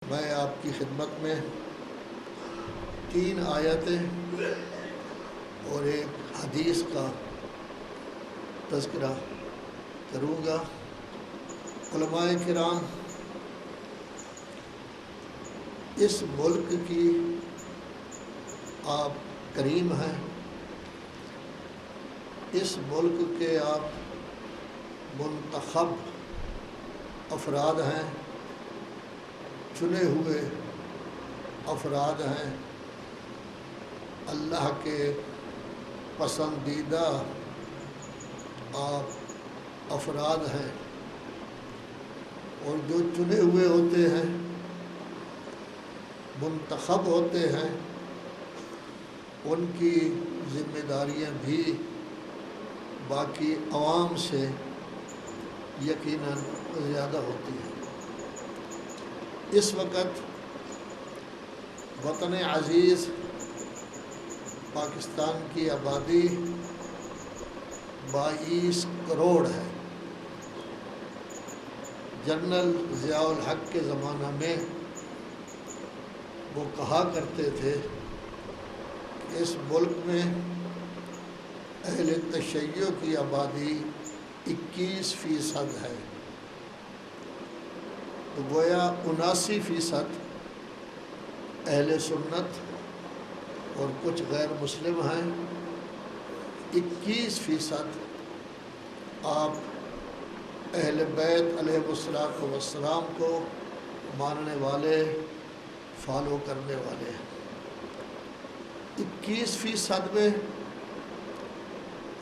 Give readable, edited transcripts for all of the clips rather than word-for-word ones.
میں آپ کی خدمت میں 3 آیتیں اور ایک حدیث کا تذکرہ کروں گا۔ علماء کرام اس ملک کی آپ کریم ہیں، اس ملک کے آپ منتخب افراد ہیں، چنے ہوئے افراد ہیں، اللہ کے پسندیدہ آپ افراد ہیں، اور جو چنے ہوئے ہوتے ہیں، منتخب ہوتے ہیں، ان کی ذمہ داریاں بھی باقی عوام سے یقیناً زیادہ ہوتی ہیں۔ اس وقت وطن عزیز پاکستان کی آبادی 22 کروڑ ہے۔ جنرل ضیاء الحق کے زمانہ میں وہ کہا کرتے تھے کہ اس ملک میں اہل تشیع کی آبادی 21% ہے، تو گویا 79% اہل سنت اور کچھ غیر مسلم ہیں، 21% آپ اہل بیت علیہ السلام کو ماننے والے، فالو کرنے والے ہیں۔ 21% میں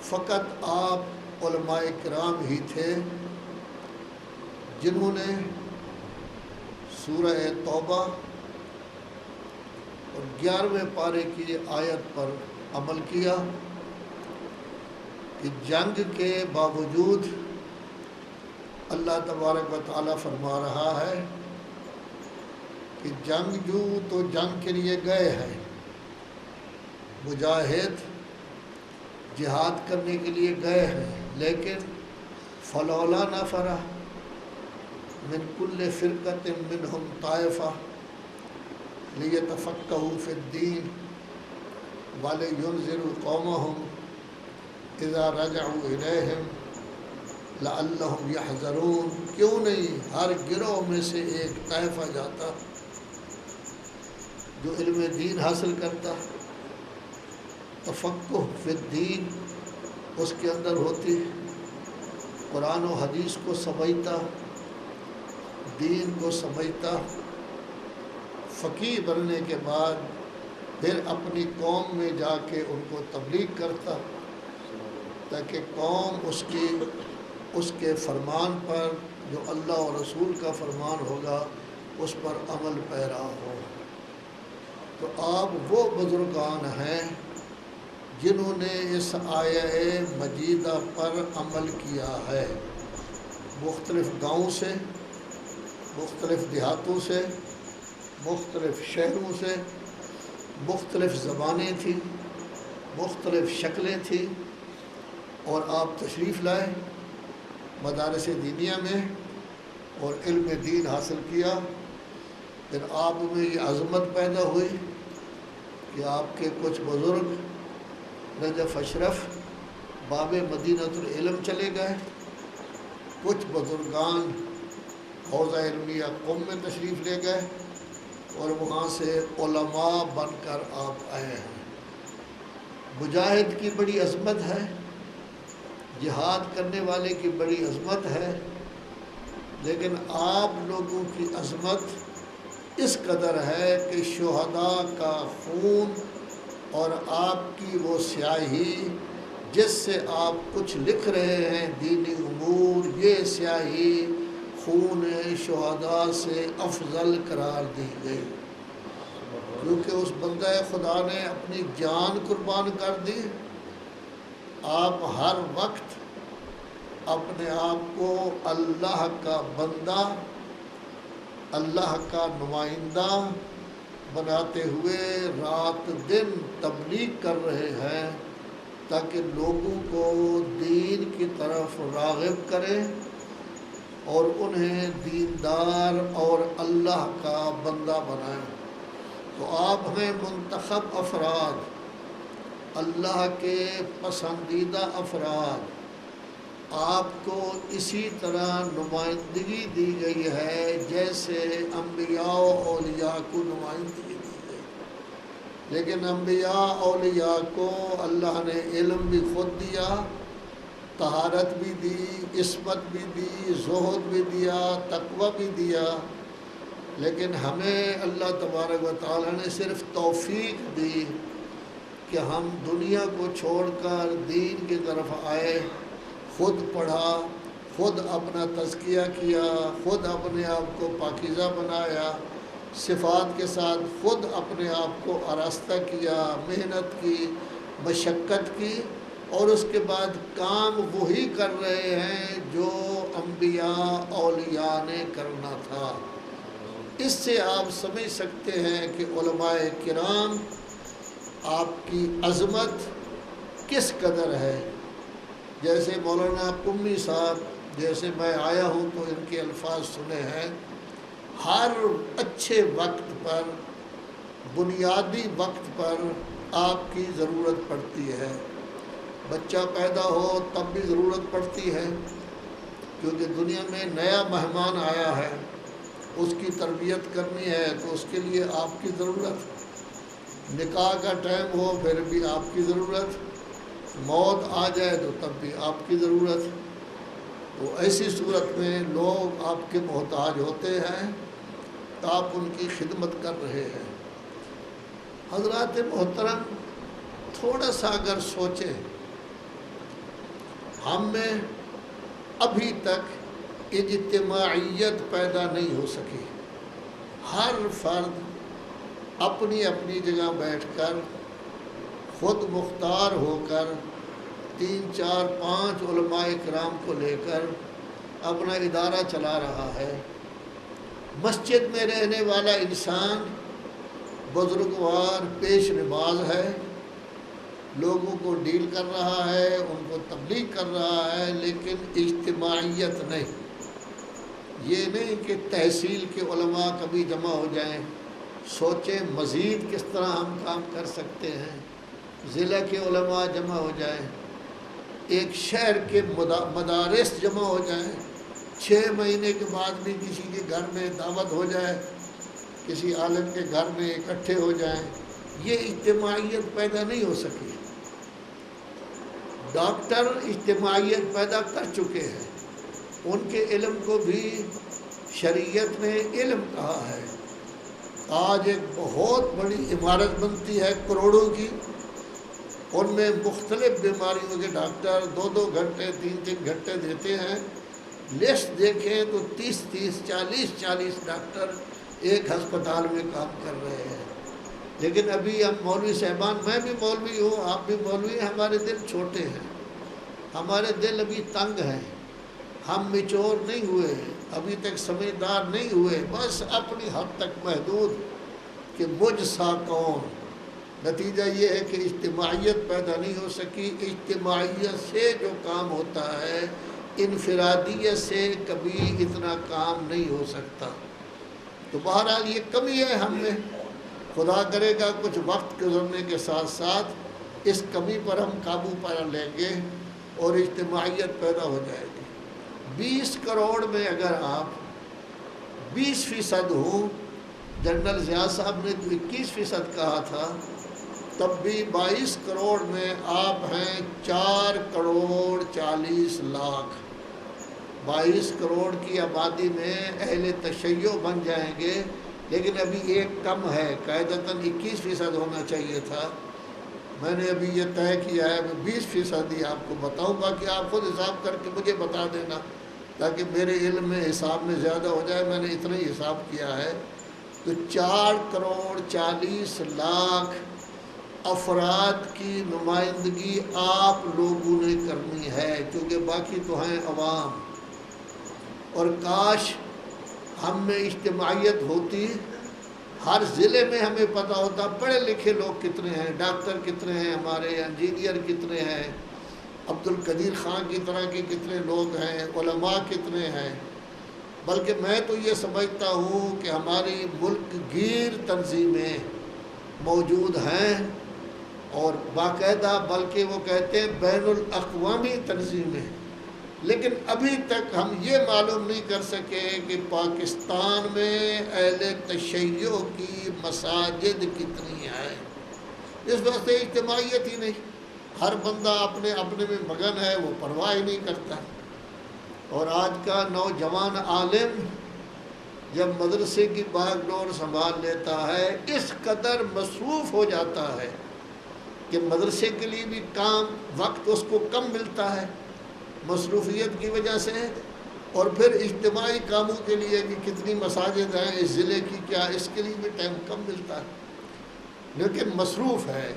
فقط آپ علماء کرام ہی تھے جنہوں نے سورہ توبہ اور 11ویں پارے کی آیت پر عمل کیا کہ جنگ کے باوجود اللہ تبارک و تعالیٰ فرما رہا ہے کہ جنگجو تو جنگ کے لیے گئے ہیں، مجاہد جہاد کرنے کے لیے گئے ہیں، لیکن فلولا نفر من کل فرقۃ منہم طائفہ لیتفقہوا فی الدین ولینذروا قومہم اذا رجعوا الیہم لعلہم یحذرون۔ کیوں نہیں ہر گروہ میں سے ایک طائفہ جاتا جو علم دین حاصل کرتا، تفقہ فی الدین اس کے اندر ہوتی، قرآن و حدیث کو سمجھتا، دین کو سمجھتا، فقیہ بننے کے بعد پھر اپنی قوم میں جا کے ان کو تبلیغ کرتا تاکہ قوم اس کے فرمان پر، جو اللہ اور رسول کا فرمان ہوگا، اس پر عمل پیرا ہو۔ تو آپ وہ بزرگان ہیں جنہوں نے اس آیہ مجیدہ پر عمل کیا ہے۔ مختلف گاؤں سے، مختلف دیہاتوں سے، مختلف شہروں سے، مختلف زبانیں تھیں، مختلف شکلیں تھیں، اور آپ تشریف لائے مدارس دینیہ میں اور علم دین حاصل کیا۔ پھر آپ میں یہ عظمت پیدا ہوئی کہ آپ کے کچھ بزرگ نجف اشرف باب مدینۃ العلم چلے گئے، کچھ بزرگان حوزہ علمیہ قم میں تشریف لے گئے اور وہاں سے علماء بن کر آپ آئے ہیں۔ مجاہد کی بڑی عظمت ہے، جہاد کرنے والے کی بڑی عظمت ہے، لیکن آپ لوگوں کی عظمت اس قدر ہے کہ شہداء کا خون اور آپ کی وہ سیاہی جس سے آپ کچھ لکھ رہے ہیں دینی امور، یہ سیاہی خون شہداء سے افضل قرار دی گئی، کیونکہ اس بندہ خدا نے اپنی جان قربان کر دی۔ آپ ہر وقت اپنے آپ کو اللہ کا بندہ، اللہ کا نمائندہ بناتے ہوئے رات دن تبلیغ کر رہے ہیں تاکہ لوگوں کو دین کی طرف راغب کریں اور انہیں دیندار اور اللہ کا بندہ بنائیں۔ تو آپ ہیں منتخب افراد، اللہ کے پسندیدہ افراد، آپ کو اسی طرح نمائندگی دی گئی ہے جیسے انبیاء و اولیاء کو نمائندگی دی گئی۔ لیکن انبیاء اولیاء کو اللہ نے علم بھی خود دیا، طہارت بھی دی، عصمت بھی دی، زہد بھی دیا، تقوی بھی دیا، لیکن ہمیں اللہ تبارک و تعالی نے صرف توفیق دی کہ ہم دنیا کو چھوڑ کر دین کی طرف آئے، خود پڑھا، خود اپنا تزکیہ کیا، خود اپنے آپ کو پاکیزہ بنایا، صفات کے ساتھ خود اپنے آپ کو آراستہ کیا، محنت کی، مشقت کی، اور اس کے بعد کام وہی کر رہے ہیں جو انبیاء اولیاء نے کرنا تھا۔ اس سے آپ سمجھ سکتے ہیں کہ علماء کرام آپ کی عظمت کس قدر ہے۔ جیسے مولانا قمی صاحب، جیسے میں آیا ہوں تو ان کے الفاظ سنے ہیں، ہر اچھے وقت پر، بنیادی وقت پر آپ کی ضرورت پڑتی ہے۔ بچہ پیدا ہو تب بھی ضرورت پڑتی ہے، کیونکہ دنیا میں نیا مہمان آیا ہے، اس کی تربیت کرنی ہے تو اس کے لیے آپ کی ضرورت، نکاح کا ٹائم ہو پھر بھی آپ کی ضرورت، موت آ جائے تو تب بھی آپ کی ضرورت۔ تو ایسی صورت میں لوگ آپ کے محتاج ہوتے ہیں تو آپ ان کی خدمت کر رہے ہیں۔ حضرات محترم، تھوڑا سا اگر سوچیں، ہم میں ابھی تک اجتماعیت پیدا نہیں ہو سکی۔ ہر فرد اپنی اپنی جگہ بیٹھ کر خود مختار ہو کر 3 4 5 علماء کرام کو لے کر اپنا ادارہ چلا رہا ہے۔ مسجد میں رہنے والا انسان بزرگوار پیش نماز ہے، لوگوں کو ڈیل کر رہا ہے، ان کو تبلیغ کر رہا ہے، لیکن اجتماعیت نہیں۔ یہ نہیں کہ تحصیل کے علماء کبھی جمع ہو جائیں، سوچیں مزید کس طرح ہم کام کر سکتے ہیں، ضلع کے علماء جمع ہو جائیں، ایک شہر کے مدارس جمع ہو جائیں، 6 مہینے کے بعد بھی کسی کے گھر میں دعوت ہو جائے، کسی عالم کے گھر میں اکٹھے ہو جائیں۔ یہ اجتماعیت پیدا نہیں ہو سکی۔ ڈاکٹر اجتماعیت پیدا کر چکے ہیں، ان کے علم کو بھی شریعت نے علم کہا ہے۔ آج ایک بہت بڑی عمارت بنتی ہے کروڑوں کی، ان میں مختلف بیماریوں کے ڈاکٹر 2 گھنٹے 3 گھنٹے دیتے ہیں۔ لسٹ دیکھیں تو 30 40 ڈاکٹر ایک ہسپتال میں کام کر رہے ہیں۔ لیکن ابھی ہم مولوی صاحبان، میں بھی مولوی ہوں، آپ بھی مولوی ہیں، ہمارے دل چھوٹے ہیں، ہمارے دل ابھی تنگ ہیں، ہم میچور نہیں ہوئے، ابھی تک سمجھدار نہیں ہوئے، بس اپنی حد تک محدود کہ مجھ سا کون۔ نتیجہ یہ ہے کہ اجتماعیت پیدا نہیں ہو سکی۔ اجتماعیت سے جو کام ہوتا ہے، انفرادیت سے کبھی اتنا کام نہیں ہو سکتا۔ تو بہرحال یہ کمی ہے ہم میں، خدا کرے گا کچھ وقت گزرنے کے ساتھ ساتھ اس کمی پر ہم قابو پا لیں گے اور اجتماعیت پیدا ہو جائے گی۔ 20 کروڑ میں اگر آپ 20% ہوں، جنرل ضیاء صاحب نے 21% کہا تھا، تب بھی 22 کروڑ میں آپ ہیں 4 کروڑ 40 لاکھ۔ 22 کروڑ کی آبادی میں اہل تشیع بن جائیں گے، لیکن ابھی ایک کم ہے، قاعدتاً 21% ہونا چاہیے تھا۔ میں نے ابھی یہ طے کیا ہے، میں 20% ہی آپ کو بتاؤں گا کہ آپ خود حساب کر کے مجھے بتا دینا، تاکہ میرے علم میں حساب میں زیادہ ہو جائے۔ میں نے اتنا ہی حساب کیا ہے، تو 4 کروڑ 40 لاکھ افراد کی نمائندگی آپ لوگوں نے کرنی ہے، کیونکہ باقی تو ہیں عوام۔ اور کاش ہم میں اجتماعیت ہوتی، ہر ضلع میں ہمیں پتہ ہوتا پڑھے لکھے لوگ کتنے ہیں، ڈاکٹر کتنے ہیں، ہمارے انجینئر کتنے ہیں، عبد القدیر خان کی طرح کے کتنے لوگ ہیں، علماء کتنے ہیں، بلکہ میں تو یہ سمجھتا ہوں کہ ہماری ملک گیر تنظیمیں موجود ہیں اور باقاعدہ، بلکہ وہ کہتے ہیں بین الاقوامی تنظیمیں، لیکن ابھی تک ہم یہ معلوم نہیں کر سکے کہ پاکستان میں اہل تشیع کی مساجد کتنی ہیں۔ اس واسطے اجتماعیت ہی نہیں، ہر بندہ اپنے اپنے میں مگن ہے، وہ پرواہ ہی نہیں کرتا۔ اور آج کا نوجوان عالم جب مدرسے کی باغ ڈور سنبھال لیتا ہے، اس قدر مصروف ہو جاتا ہے کہ مدرسے کے لیے بھی کام وقت اس کو کم ملتا ہے مصروفیت کی وجہ سے، اور پھر اجتماعی کاموں کے لیے بھی کتنی مساجد ہیں اس ضلع کی، کیا اس کے لیے بھی ٹائم کم ملتا ہے، لیکن مصروف ہے۔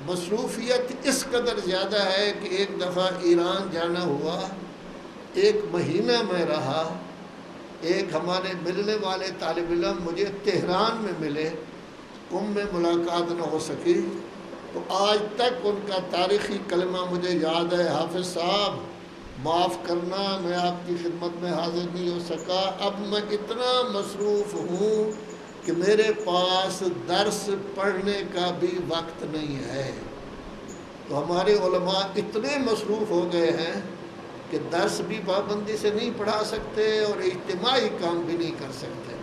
مصروفیت اس قدر زیادہ ہے کہ ایک دفعہ ایران جانا ہوا، 1 مہینہ میں رہا، ایک ہمارے ملنے والے طالب علم مجھے تہران میں ملے، میں ملاقات نہ ہو سکی، تو آج تک ان کا تاریخی کلمہ مجھے یاد ہے، حافظ صاحب معاف کرنا میں آپ کی خدمت میں حاضر نہیں ہو سکا، اب میں اتنا مصروف ہوں کہ میرے پاس درس پڑھنے کا بھی وقت نہیں ہے۔ تو ہمارے علماء اتنے مصروف ہو گئے ہیں کہ درس بھی پابندی سے نہیں پڑھا سکتے اور اجتماعی کام بھی نہیں کر سکتے۔